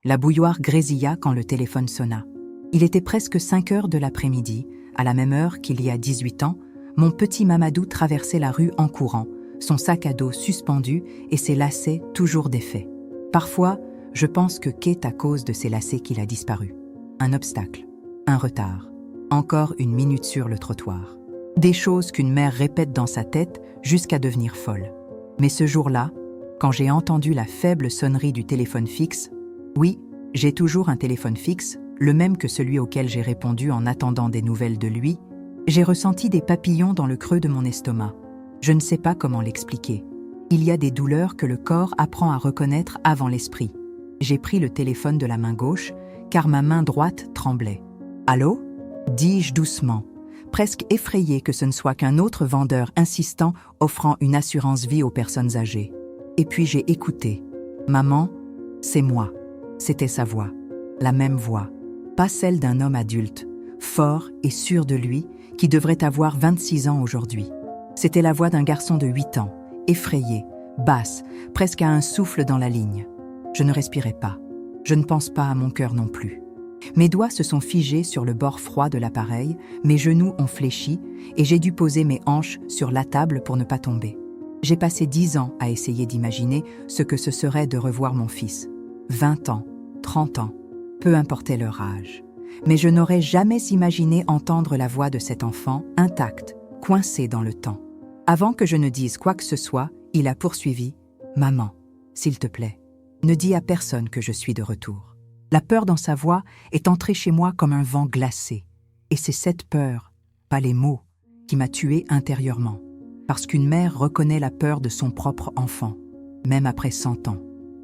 La bouilloire grésilla quand le téléphone sonna. Il était presque 5 heures de l'après-midi, à la même heure qu'il y a 18 ans, mon petit Mamadou traversait la rue en courant, son sac à dos suspendu et ses lacets toujours défaits. Parfois, je pense que qu'est à cause de ces lacets qu'il a disparu. Un obstacle, un retard, encore une minute sur le trottoir. Des choses qu'une mère répète dans sa tête jusqu'à devenir folle. Mais ce jour-là, quand j'ai entendu la faible sonnerie du téléphone fixe, oui, j'ai toujours un téléphone fixe, le même que celui auquel j'ai répondu en attendant des nouvelles de lui, j'ai ressenti des papillons dans le creux de mon estomac. Je ne sais pas comment l'expliquer. Il y a des douleurs que le corps apprend à reconnaître avant l'esprit. J'ai pris le téléphone de la main gauche, car ma main droite tremblait. « Allô » dis-je doucement, presque effrayé que ce ne soit qu'un autre vendeur insistant offrant une assurance vie aux personnes âgées. Et puis j'ai écouté. « Maman, c'est moi. » C'était sa voix, la même voix, pas celle d'un homme adulte, fort et sûr de lui, qui devrait avoir 26 ans aujourd'hui. C'était la voix d'un garçon de 8 ans, effrayé, basse, presque à un souffle dans la ligne. Je ne respirais pas. Je ne pense pas à mon cœur non plus. Mes doigts se sont figés sur le bord froid de l'appareil, mes genoux ont fléchi et j'ai dû poser mes hanches sur la table pour ne pas tomber. J'ai passé 10 ans à essayer d'imaginer ce que ce serait de revoir mon fils. 20 ans, 30 ans, peu importait leur âge. Mais je n'aurais jamais imaginé entendre la voix de cet enfant intact, coincé dans le temps. Avant que je ne dise quoi que ce soit, il a poursuivi « Maman, s'il te plaît, ne dis à personne que je suis de retour. » La peur dans sa voix est entrée chez moi comme un vent glacé. Et c'est cette peur, pas les mots, qui m'a tuée intérieurement. Parce qu'une mère reconnaît la peur de son propre enfant, même après 100 ans,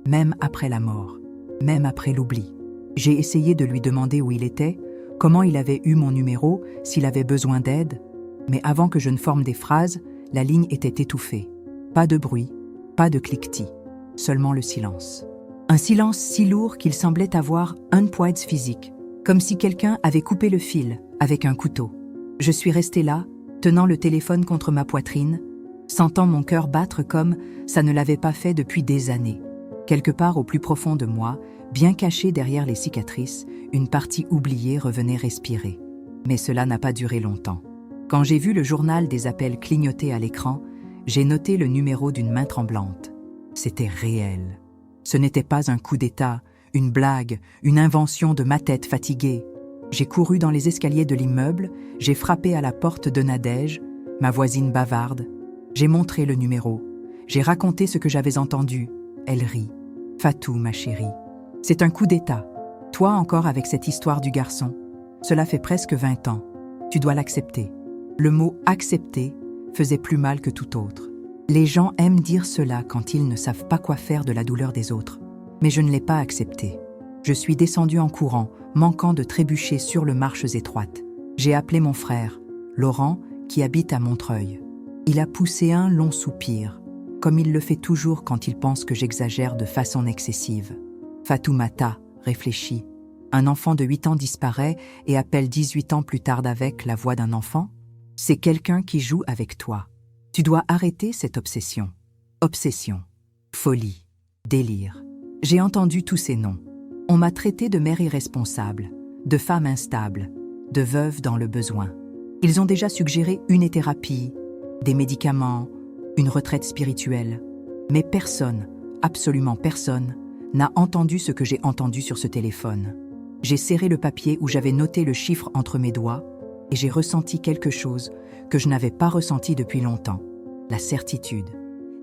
même après la mort, même après l'oubli. J'ai essayé de lui demander où il était, comment il avait eu mon numéro, s'il avait besoin d'aide, mais avant que je ne forme des phrases, la ligne était étouffée. Pas de bruit, pas de cliquetis, seulement le silence. Un silence si lourd qu'il semblait avoir un poids physique, comme si quelqu'un avait coupé le fil avec un couteau. Je suis restée là, tenant le téléphone contre ma poitrine, sentant mon cœur battre comme ça ne l'avait pas fait depuis des années. Quelque part au plus profond de moi, bien cachée derrière les cicatrices, une partie oubliée revenait respirer. Mais cela n'a pas duré longtemps. Quand j'ai vu le journal des appels clignoter à l'écran, j'ai noté le numéro d'une main tremblante. C'était réel. Ce n'était pas un coup d'état, une blague, une invention de ma tête fatiguée. J'ai couru dans les escaliers de l'immeuble, j'ai frappé à la porte de Nadège, ma voisine bavarde. J'ai montré le numéro. J'ai raconté ce que j'avais entendu. Elle rit. « Fatou, ma chérie. C'est un coup d'état. Toi encore avec cette histoire du garçon. Cela fait presque 20 ans. Tu dois l'accepter. » Le mot « accepter » faisait plus mal que tout autre. Les gens aiment dire cela quand ils ne savent pas quoi faire de la douleur des autres. Mais je ne l'ai pas accepté. Je suis descendue en courant, manquant de trébucher sur les marches étroites. J'ai appelé mon frère, Laurent, qui habite à Montreuil. Il a poussé un long soupir, comme il le fait toujours quand il pense que j'exagère de façon excessive. Fatoumata réfléchit. Un enfant de 8 ans disparaît et appelle 18 ans plus tard avec la voix d'un enfant. C'est quelqu'un qui joue avec toi. Tu dois arrêter cette obsession. Obsession, folie, délire. J'ai entendu tous ces noms. On m'a traité de mère irresponsable, de femme instable, de veuve dans le besoin. Ils ont déjà suggéré une thérapie, des médicaments, une retraite spirituelle. Mais personne, absolument personne, n'a entendu ce que j'ai entendu sur ce téléphone. J'ai serré le papier où j'avais noté le chiffre entre mes doigts et j'ai ressenti quelque chose que je n'avais pas ressenti depuis longtemps. La certitude.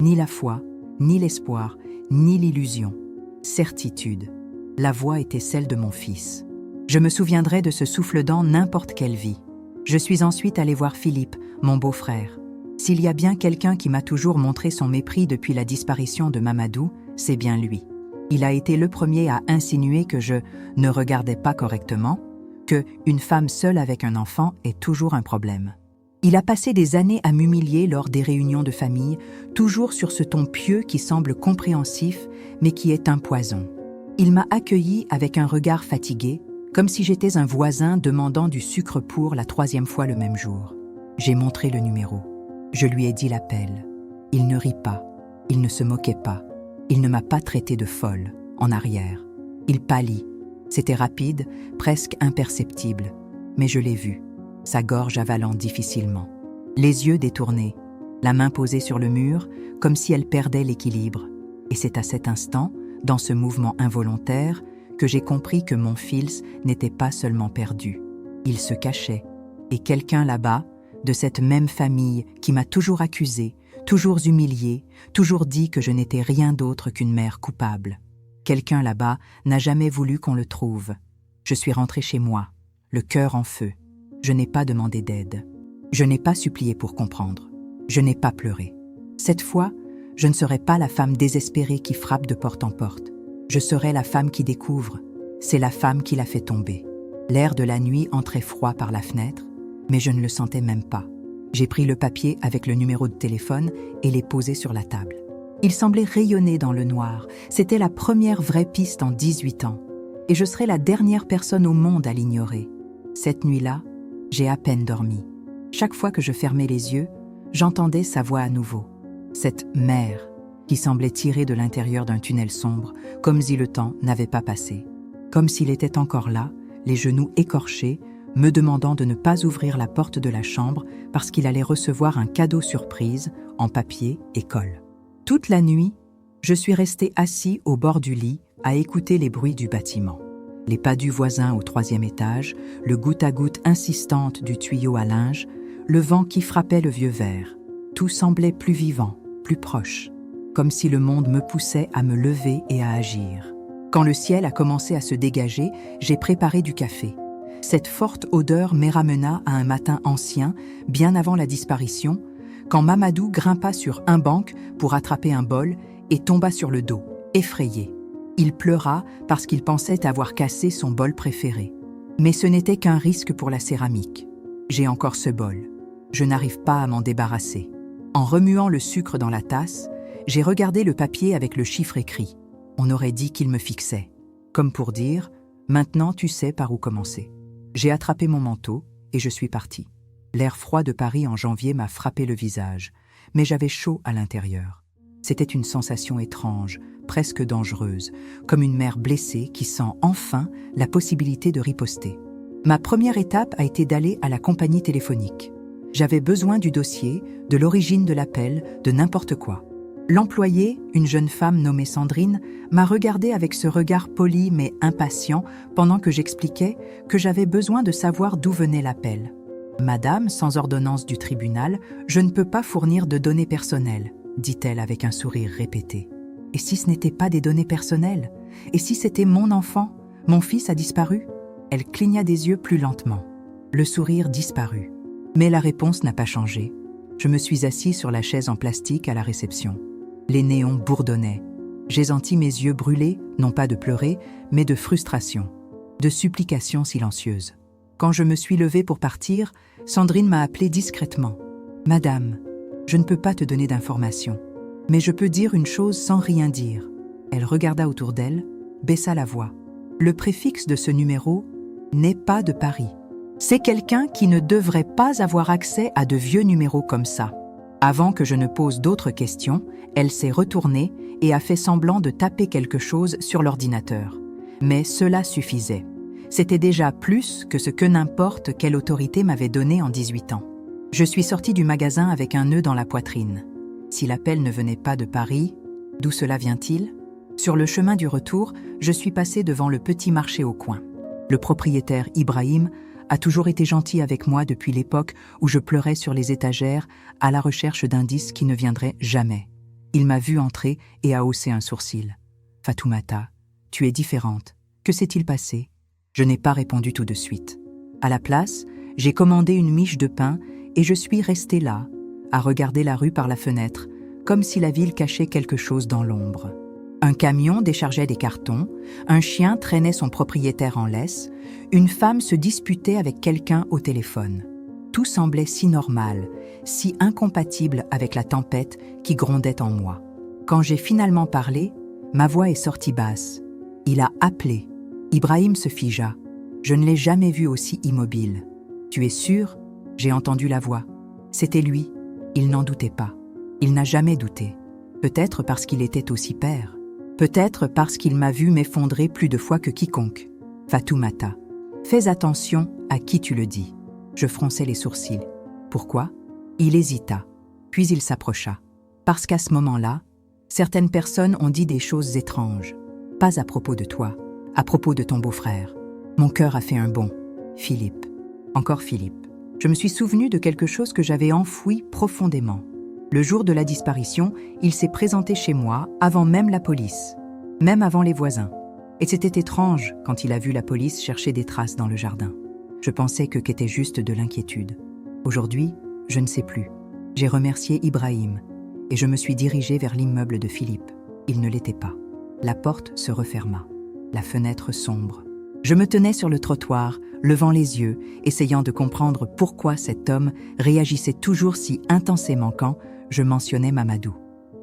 Ni la foi, ni l'espoir, ni l'illusion. Certitude. La voix était celle de mon fils. Je me souviendrai de ce souffle dans n'importe quelle vie. Je suis ensuite allée voir Philippe, mon beau-frère. S'il y a bien quelqu'un qui m'a toujours montré son mépris depuis la disparition de Mamadou, c'est bien lui. Il a été le premier à insinuer que je ne regardais pas correctement, que une femme seule avec un enfant est toujours un problème. Il a passé des années à m'humilier lors des réunions de famille, toujours sur ce ton pieux qui semble compréhensif, mais qui est un poison. Il m'a accueilli avec un regard fatigué, comme si j'étais un voisin demandant du sucre pour la 3e fois le même jour. J'ai montré le numéro. Je lui ai dit l'appel. Il ne rit pas. Il ne se moquait pas. Il ne m'a pas traité de folle, en arrière. Il pâlit. C'était rapide, presque imperceptible. Mais je l'ai vu, sa gorge avalant difficilement. Les yeux détournés, la main posée sur le mur, comme si elle perdait l'équilibre. Et c'est à cet instant, dans ce mouvement involontaire, que j'ai compris que mon fils n'était pas seulement perdu. Il se cachait. Et quelqu'un là-bas, de cette même famille qui m'a toujours accusé, toujours humilié, toujours dit que je n'étais rien d'autre qu'une mère coupable. Quelqu'un là-bas n'a jamais voulu qu'on le trouve. Je suis rentrée chez moi, le cœur en feu. Je n'ai pas demandé d'aide. Je n'ai pas supplié pour comprendre. Je n'ai pas pleuré. Cette fois, je ne serai pas la femme désespérée qui frappe de porte en porte. Je serai la femme qui découvre. C'est la femme qui l'a fait tomber. L'air de la nuit entrait froid par la fenêtre, mais je ne le sentais même pas. J'ai pris le papier avec le numéro de téléphone et l'ai posé sur la table. Il semblait rayonner dans le noir. C'était la première vraie piste en 18 ans. Et je serais la dernière personne au monde à l'ignorer. Cette nuit-là, j'ai à peine dormi. Chaque fois que je fermais les yeux, j'entendais sa voix à nouveau. Cette mère qui semblait tirer de l'intérieur d'un tunnel sombre, comme si le temps n'avait pas passé. Comme s'il était encore là, les genoux écorchés, me demandant de ne pas ouvrir la porte de la chambre parce qu'il allait recevoir un cadeau surprise en papier et colle. Toute la nuit, je suis resté assis au bord du lit à écouter les bruits du bâtiment. Les pas du voisin au 3e étage, le goutte à goutte insistante du tuyau à linge, le vent qui frappait le vieux verre. Tout semblait plus vivant, plus proche, comme si le monde me poussait à me lever et à agir. Quand le ciel a commencé à se dégager, j'ai préparé du café. Cette forte odeur me ramena à un matin ancien, bien avant la disparition, quand Mamadou grimpa sur un banc pour attraper un bol et tomba sur le dos, effrayé. Il pleura parce qu'il pensait avoir cassé son bol préféré. Mais ce n'était qu'un risque pour la céramique. J'ai encore ce bol. Je n'arrive pas à m'en débarrasser. En remuant le sucre dans la tasse, j'ai regardé le papier avec le chiffre écrit. On aurait dit qu'il me fixait. Comme pour dire, maintenant tu sais par où commencer. J'ai attrapé mon manteau et je suis parti. L'air froid de Paris en janvier m'a frappé le visage, mais j'avais chaud à l'intérieur. C'était une sensation étrange, presque dangereuse, comme une mère blessée qui sent enfin la possibilité de riposter. Ma première étape a été d'aller à la compagnie téléphonique. J'avais besoin du dossier, de l'origine de l'appel, de n'importe quoi. L'employée, une jeune femme nommée Sandrine, m'a regardée avec ce regard poli mais impatient pendant que j'expliquais que j'avais besoin de savoir d'où venait l'appel. « Madame, sans ordonnance du tribunal, je ne peux pas fournir de données personnelles », dit-elle avec un sourire répété. Et si ce n'était pas des données personnelles? Et si c'était mon enfant? Mon fils a disparu? Elle cligna des yeux plus lentement. Le sourire disparut. Mais la réponse n'a pas changé. Je me suis assis sur la chaise en plastique à la réception. Les néons bourdonnaient. J'ai senti mes yeux brûler, non pas de pleurer, mais de frustration, de supplication silencieuse. Quand je me suis levée pour partir, Sandrine m'a appelée discrètement. « Madame, je ne peux pas te donner d'informations, mais je peux dire une chose sans rien dire. » Elle regarda autour d'elle, baissa la voix. « Le préfixe de ce numéro n'est pas de Paris. C'est quelqu'un qui ne devrait pas avoir accès à de vieux numéros comme ça. » Avant que je ne pose d'autres questions, elle s'est retournée et a fait semblant de taper quelque chose sur l'ordinateur. Mais cela suffisait. C'était déjà plus que ce que n'importe quelle autorité m'avait donné en 18 ans. Je suis sortie du magasin avec un nœud dans la poitrine. Si l'appel ne venait pas de Paris, d'où cela vient-il? Sur le chemin du retour, je suis passée devant le petit marché au coin. Le propriétaire Ibrahim a toujours été gentil avec moi depuis l'époque où je pleurais sur les étagères à la recherche d'indices qui ne viendraient jamais. Il m'a vue entrer et a haussé un sourcil. « Fatoumata, tu es différente. Que s'est-il passé ?» Je n'ai pas répondu tout de suite. À la place, j'ai commandé une miche de pain et je suis restée là, à regarder la rue par la fenêtre, comme si la ville cachait quelque chose dans l'ombre. Un camion déchargeait des cartons, un chien traînait son propriétaire en laisse, une femme se disputait avec quelqu'un au téléphone. Tout semblait si normal, si incompatible avec la tempête qui grondait en moi. Quand j'ai finalement parlé, ma voix est sortie basse. Il a appelé. Ibrahim se figea. Je ne l'ai jamais vu aussi immobile. « Tu es sûr ?» J'ai entendu la voix. C'était lui. Il n'en doutait pas. Il n'a jamais douté. Peut-être parce qu'il était aussi père. Peut-être parce qu'il m'a vu m'effondrer plus de fois que quiconque. Fatoumata, fais attention à qui tu le dis. Je fronçai les sourcils. Pourquoi? Il hésita, puis il s'approcha. Parce qu'à ce moment-là, certaines personnes ont dit des choses étranges. Pas à propos de toi, à propos de ton beau-frère. Mon cœur a fait un bond. Philippe. Encore Philippe. Je me suis souvenu de quelque chose que j'avais enfoui profondément. Le jour de la disparition, il s'est présenté chez moi avant même la police, même avant les voisins. Et c'était étrange quand il a vu la police chercher des traces dans le jardin. Je pensais que qu'était juste de l'inquiétude. Aujourd'hui, je ne sais plus. J'ai remercié Ibrahim et je me suis dirigé vers l'immeuble de Philippe. Il ne l'était pas. La porte se referma. La fenêtre sombre. Je me tenais sur le trottoir, levant les yeux, essayant de comprendre pourquoi cet homme réagissait toujours si intensément quand je mentionnais Mamadou.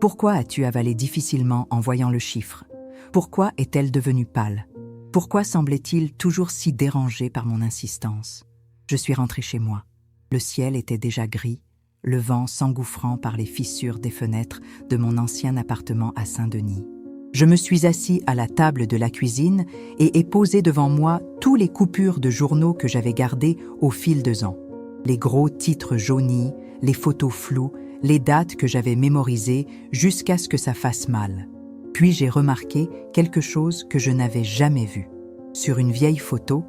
Pourquoi as-tu avalé difficilement en voyant le chiffre? Pourquoi est-elle devenue pâle? Pourquoi semblait-il toujours si dérangé par mon insistance? Je suis rentré chez moi. Le ciel était déjà gris, le vent s'engouffrant par les fissures des fenêtres de mon ancien appartement à Saint-Denis. Je me suis assis à la table de la cuisine et ai posé devant moi tous les coupures de journaux que j'avais gardés au fil des ans. Les gros titres jaunis, les photos floues, les dates que j'avais mémorisées jusqu'à ce que ça fasse mal. Puis j'ai remarqué quelque chose que je n'avais jamais vu. Sur une vieille photo,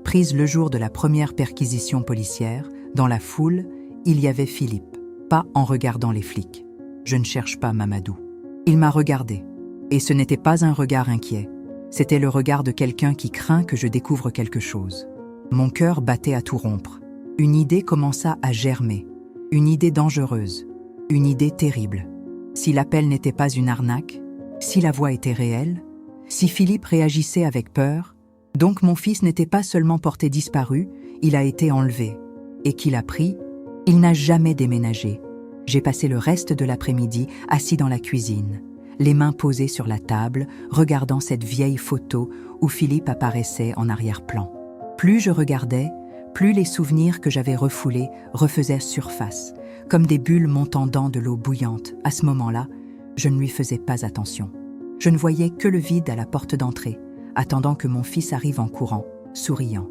prise le jour de la première perquisition policière, dans la foule, il y avait Philippe, pas en regardant les flics. Je ne cherche pas Mamadou. Il m'a regardé. Et ce n'était pas un regard inquiet. C'était le regard de quelqu'un qui craint que je découvre quelque chose. Mon cœur battait à tout rompre. Une idée commença à germer. Une idée dangereuse. Une idée terrible. Si l'appel n'était pas une arnaque, si la voix était réelle, si Philippe réagissait avec peur, donc mon fils n'était pas seulement porté disparu, il a été enlevé. Et qu'il a pris, il n'a jamais déménagé. J'ai passé le reste de l'après-midi assis dans la cuisine, les mains posées sur la table, regardant cette vieille photo où Philippe apparaissait en arrière-plan. Plus je regardais, plus les souvenirs que j'avais refoulés refaisaient surface, comme des bulles montant dans de l'eau bouillante. À ce moment-là, je ne lui faisais pas attention. Je ne voyais que le vide à la porte d'entrée, attendant que mon fils arrive en courant, souriant.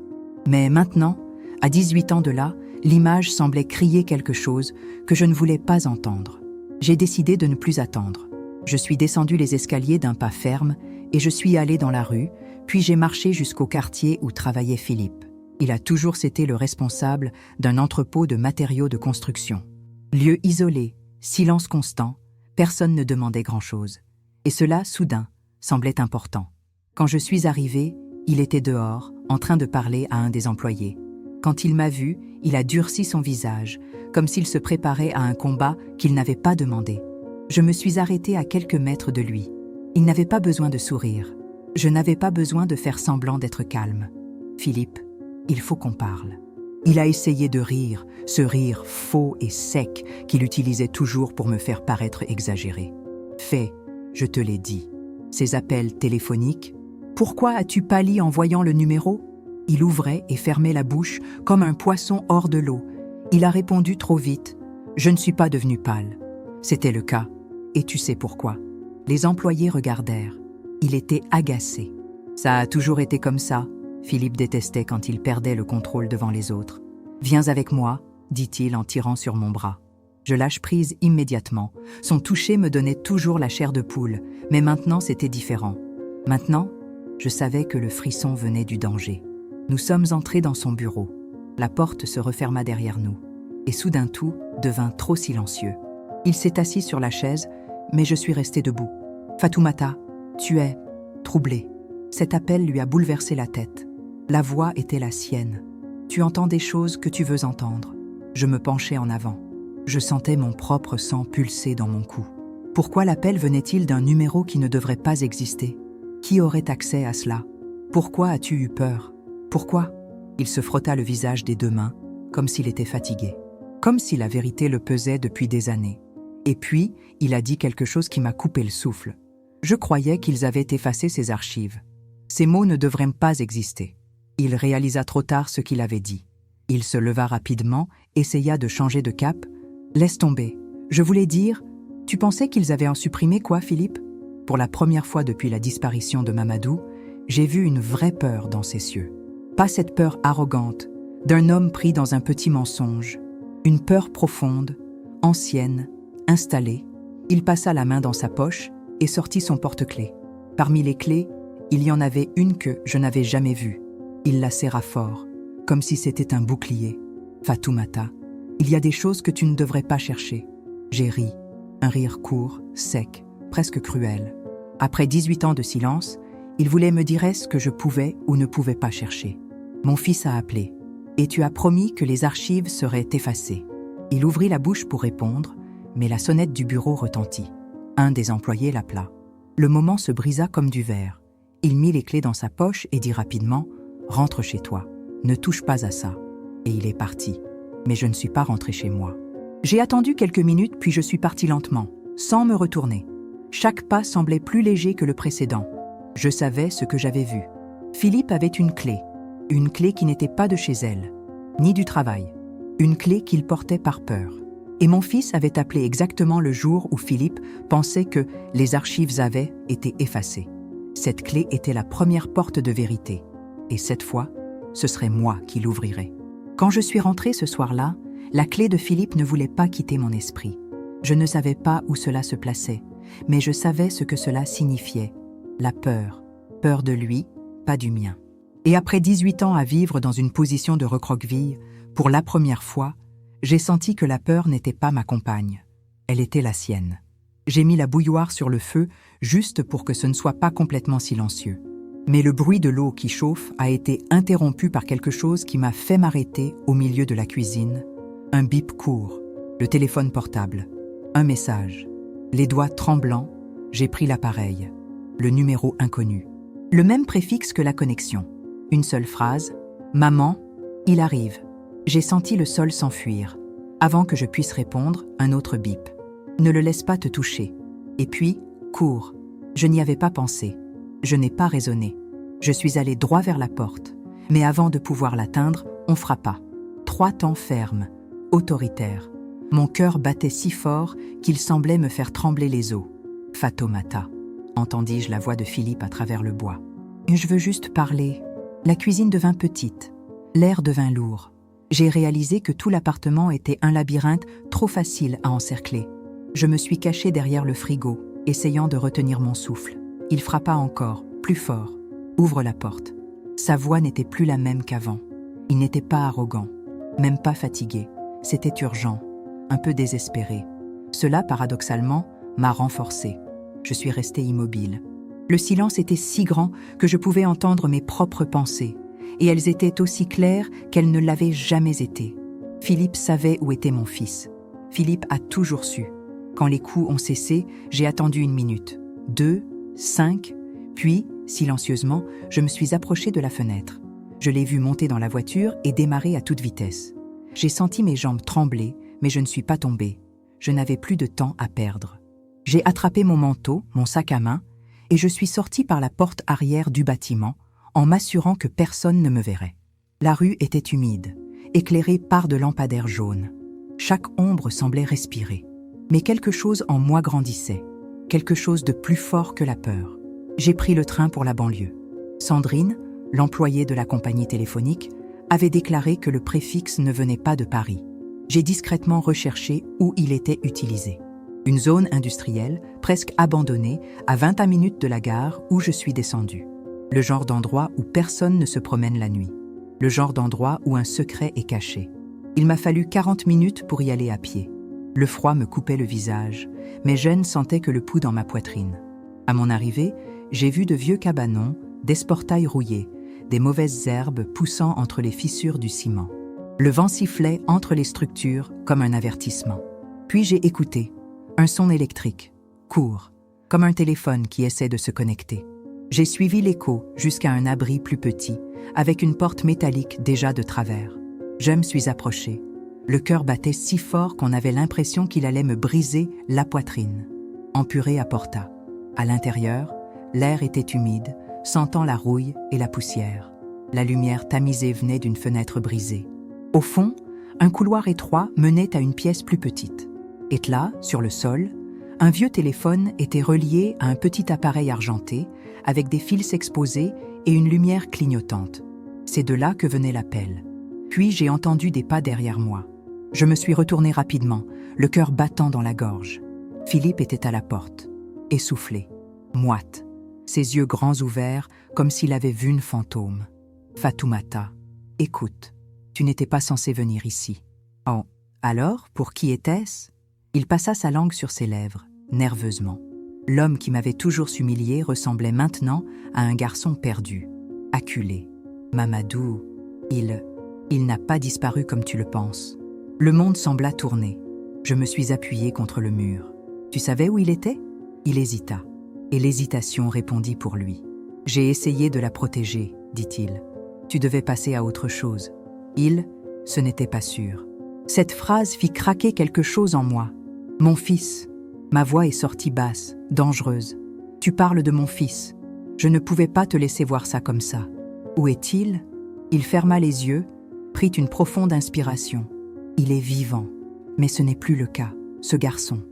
Mais maintenant, à 18 ans de là, l'image semblait crier quelque chose que je ne voulais pas entendre. J'ai décidé de ne plus attendre. Je suis descendu les escaliers d'un pas ferme et je suis allé dans la rue, puis j'ai marché jusqu'au quartier où travaillait Philippe. Il a toujours été le responsable d'un entrepôt de matériaux de construction. Lieu isolé, silence constant, personne ne demandait grand-chose. Et cela, soudain, semblait important. Quand je suis arrivé, il était dehors, en train de parler à un des employés. Quand il m'a vu, il a durci son visage, comme s'il se préparait à un combat qu'il n'avait pas demandé. Je me suis arrêté à quelques mètres de lui. Il n'avait pas besoin de sourire. Je n'avais pas besoin de faire semblant d'être calme. « Philippe, il faut qu'on parle. » Il a essayé de rire, ce rire faux et sec qu'il utilisait toujours pour me faire paraître exagéré. « Fais, je te l'ai dit. Ces appels téléphoniques, pourquoi as-tu pâli en voyant le numéro ?» Il ouvrait et fermait la bouche comme un poisson hors de l'eau. Il a répondu trop vite. « Je ne suis pas devenu pâle. » C'était le cas. Et tu sais pourquoi. Les employés regardèrent. Il était agacé. Ça a toujours été comme ça. Philippe détestait quand il perdait le contrôle devant les autres. « Viens avec moi, dit-il en tirant sur mon bras. Je lâche prise immédiatement. Son toucher me donnait toujours la chair de poule, mais maintenant c'était différent. Maintenant, je savais que le frisson venait du danger. Nous sommes entrés dans son bureau. La porte se referma derrière nous. Et soudain tout devint trop silencieux. Il s'est assis sur la chaise, mais je suis restée debout. « Fatoumata, tu es troublée. » Cet appel lui a bouleversé la tête. La voix était la sienne. « Tu entends des choses que tu veux entendre. » Je me penchai en avant. Je sentais mon propre sang pulser dans mon cou. Pourquoi l'appel venait-il d'un numéro qui ne devrait pas exister? Qui aurait accès à cela? Pourquoi as-tu eu peur? Pourquoi? Il se frotta le visage des deux mains, comme s'il était fatigué. Comme si la vérité le pesait depuis des années. Et puis, il a dit quelque chose qui m'a coupé le souffle. Je croyais qu'ils avaient effacé ses archives. Ces mots ne devraient pas exister. Il réalisa trop tard ce qu'il avait dit. Il se leva rapidement, essaya de changer de cap. « Laisse tomber. Je voulais dire, tu pensais qu'ils avaient en supprimé quoi, Philippe ?» Pour la première fois depuis la disparition de Mamadou, j'ai vu une vraie peur dans ses yeux. Pas cette peur arrogante, d'un homme pris dans un petit mensonge. Une peur profonde, ancienne, installée. Il passa la main dans sa poche et sortit son porte-clés. Parmi les clés, il y en avait une que je n'avais jamais vue. Il la serra fort, comme si c'était un bouclier. « Fatoumata, il y a des choses que tu ne devrais pas chercher. » J'ai ri, un rire court, sec, presque cruel. Après 18 ans de silence, il voulait me dire ce que je pouvais ou ne pouvais pas chercher. Mon fils a appelé, et tu as promis que les archives seraient effacées. Il ouvrit la bouche pour répondre, mais la sonnette du bureau retentit. Un des employés l'appela. Le moment se brisa comme du verre. Il mit les clés dans sa poche et dit rapidement « Rentre chez toi, ne touche pas à ça ». Et il est parti. Mais je ne suis pas rentré chez moi. J'ai attendu quelques minutes puis je suis parti lentement, sans me retourner. Chaque pas semblait plus léger que le précédent. Je savais ce que j'avais vu. Philippe avait une clé qui n'était pas de chez elle, ni du travail, une clé qu'il portait par peur. Et mon fils avait appelé exactement le jour où Philippe pensait que les archives avaient été effacées. Cette clé était la première porte de vérité. Et cette fois, ce serait moi qui l'ouvrirais. Quand je suis rentré ce soir-là, la clé de Philippe ne voulait pas quitter mon esprit. Je ne savais pas où cela se plaçait, mais je savais ce que cela signifiait. La peur. Peur de lui, pas du mien. Et après 18 ans à vivre dans une position de recroqueville, pour la première fois, j'ai senti que la peur n'était pas ma compagne. Elle était la sienne. J'ai mis la bouilloire sur le feu juste pour que ce ne soit pas complètement silencieux. Mais le bruit de l'eau qui chauffe a été interrompu par quelque chose qui m'a fait m'arrêter au milieu de la cuisine. Un bip court, le téléphone portable, un message. Les doigts tremblants, j'ai pris l'appareil. Le numéro inconnu. Le même préfixe que la connexion. Une seule phrase. « Maman, il arrive ». J'ai senti le sol s'enfuir. Avant que je puisse répondre, un autre bip. « Ne le laisse pas te toucher ». Et puis, cours. Je n'y avais pas pensé. Je n'ai pas raisonné. Je suis allé droit vers la porte. Mais avant de pouvoir l'atteindre, on frappa. 3 temps fermes, autoritaires. Mon cœur battait si fort qu'il semblait me faire trembler les os. « Fatoumata », entendis-je la voix de Philippe à travers le bois. « Je veux juste parler ». La cuisine devint petite. L'air devint lourd. J'ai réalisé que tout l'appartement était un labyrinthe trop facile à encercler. Je me suis caché derrière le frigo, essayant de retenir mon souffle. Il frappa encore, plus fort. « Ouvre la porte ». Sa voix n'était plus la même qu'avant. Il n'était pas arrogant, même pas fatigué. C'était urgent, un peu désespéré. Cela, paradoxalement, m'a renforcé. Je suis resté immobile. Le silence était si grand que je pouvais entendre mes propres pensées, et elles étaient aussi claires qu'elles ne l'avaient jamais été. Philippe savait où était mon fils. Philippe a toujours su. Quand les coups ont cessé, j'ai attendu 1 minute, 2, 5, puis, silencieusement, je me suis approché de la fenêtre. Je l'ai vu monter dans la voiture et démarrer à toute vitesse. J'ai senti mes jambes trembler, mais je ne suis pas tombée. Je n'avais plus de temps à perdre. J'ai attrapé mon manteau, mon sac à main, et je suis sortie par la porte arrière du bâtiment, en m'assurant que personne ne me verrait. La rue était humide, éclairée par de lampadaires jaunes. Chaque ombre semblait respirer. Mais quelque chose en moi grandissait, quelque chose de plus fort que la peur. J'ai pris le train pour la banlieue. Sandrine, l'employée de la compagnie téléphonique, avait déclaré que le préfixe ne venait pas de Paris. J'ai discrètement recherché où il était utilisé. Une zone industrielle, presque abandonnée, à 21 minutes de la gare où je suis descendue. Le genre d'endroit où personne ne se promène la nuit. Le genre d'endroit où un secret est caché. Il m'a fallu 40 minutes pour y aller à pied. Le froid me coupait le visage. Mes gènes sentaient que le pouls dans ma poitrine. À mon arrivée, j'ai vu de vieux cabanons, d'esportails rouillés, des mauvaises herbes poussant entre les fissures du ciment. Le vent sifflait entre les structures comme un avertissement. Puis j'ai écouté. Un son électrique, court, comme un téléphone qui essaie de se connecter. J'ai suivi l'écho jusqu'à un abri plus petit, avec une porte métallique déjà de travers. Je me suis approché. Le cœur battait si fort qu'on avait l'impression qu'il allait me briser la poitrine. Empuré apporta. À l'intérieur, l'air était humide, sentant la rouille et la poussière. La lumière tamisée venait d'une fenêtre brisée. Au fond, un couloir étroit menait à une pièce plus petite. Et là, sur le sol, Un vieux téléphone était relié à un petit appareil argenté, avec des fils exposés et une lumière clignotante. C'est de là que venait l'appel. Puis j'ai entendu des pas derrière moi. Je me suis retournée rapidement, le cœur battant dans la gorge. Philippe était à la porte, essoufflé, moite, ses yeux grands ouverts comme s'il avait vu une fantôme. « Fatoumata, écoute, tu n'étais pas censée venir ici. » « Oh, alors, pour qui était-ce » Il passa sa langue sur ses lèvres, nerveusement. L'homme qui m'avait toujours humilié ressemblait maintenant à un garçon perdu, acculé. « Mamadou, il n'a pas disparu comme tu le penses. » Le monde sembla tourner. Je me suis appuyée contre le mur. « Tu savais où il était » Il hésita, et l'hésitation répondit pour lui. « J'ai essayé de la protéger, dit-il. Tu devais passer à autre chose. » Ce n'était pas sûr. Cette phrase fit craquer quelque chose en moi. « Mon fils !» Ma voix est sortie basse, dangereuse. « Tu parles de mon fils. Je ne pouvais pas te laisser voir ça comme ça. Où est-il » Il ferma les yeux, prit une profonde inspiration. « Il est vivant. » Mais ce n'est plus le cas, ce garçon.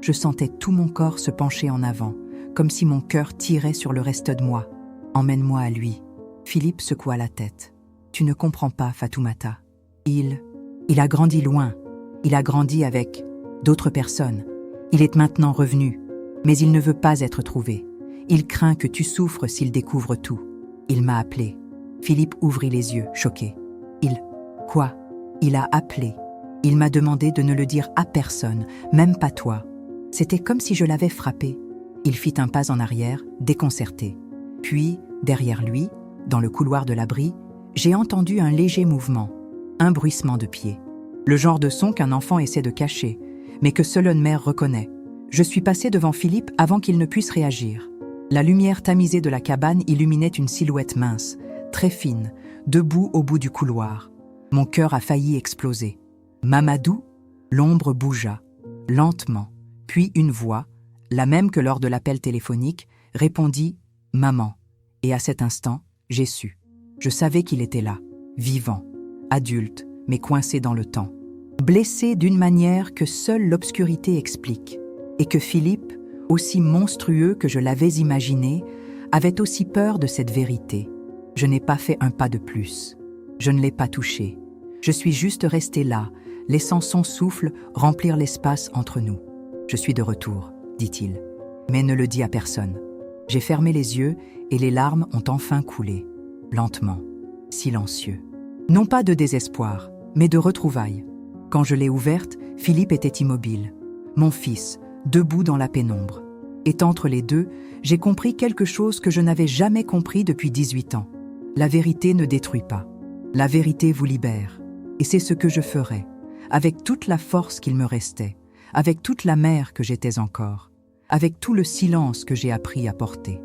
Je sentais tout mon corps se pencher en avant, comme si mon cœur tirait sur le reste de moi. « Emmène-moi à lui. » Philippe secoua la tête. « Tu ne comprends pas, Fatoumata. Il a grandi loin. Il a grandi avec d'autres personnes. Il est maintenant revenu, mais il ne veut pas être trouvé. Il craint que tu souffres s'il découvre tout. Il m'a appelé. » Philippe ouvrit les yeux, choqué. « Quoi » Il a appelé. Il m'a demandé de ne le dire à personne, même pas toi. C'était comme si je l'avais frappé. Il fit un pas en arrière, déconcerté. Puis, derrière lui, dans le couloir de l'abri, j'ai entendu un léger mouvement, un bruissement de pieds. Le genre de son qu'un enfant essaie de cacher, mais que seule une mère reconnaît. Je suis passée devant Philippe avant qu'il ne puisse réagir. La lumière tamisée de la cabane illuminait une silhouette mince, très fine, debout au bout du couloir. Mon cœur a failli exploser. Mamadou, l'ombre bougea, lentement, puis une voix, la même que lors de l'appel téléphonique, répondit « Maman ». Et à cet instant, j'ai su. Je savais qu'il était là, vivant, adulte, mais coincé dans le temps. Blessé d'une manière que seule l'obscurité explique, et que Philippe, aussi monstrueux que je l'avais imaginé, avait aussi peur de cette vérité. Je n'ai pas fait un pas de plus. Je ne l'ai pas touché. Je suis juste resté là, laissant son souffle remplir l'espace entre nous. « Je suis de retour, » dit-il, mais ne le dis à personne. J'ai fermé les yeux et les larmes ont enfin coulé, lentement, silencieux. Non pas de désespoir, mais de retrouvailles. Quand je l'ai ouverte, Philippe était immobile. Mon fils, debout dans la pénombre. Et entre les deux, j'ai compris quelque chose que je n'avais jamais compris depuis 18 ans. La vérité ne détruit pas. La vérité vous libère. Et c'est ce que je ferai, avec toute la force qu'il me restait, avec toute la mer que j'étais encore, avec tout le silence que j'ai appris à porter.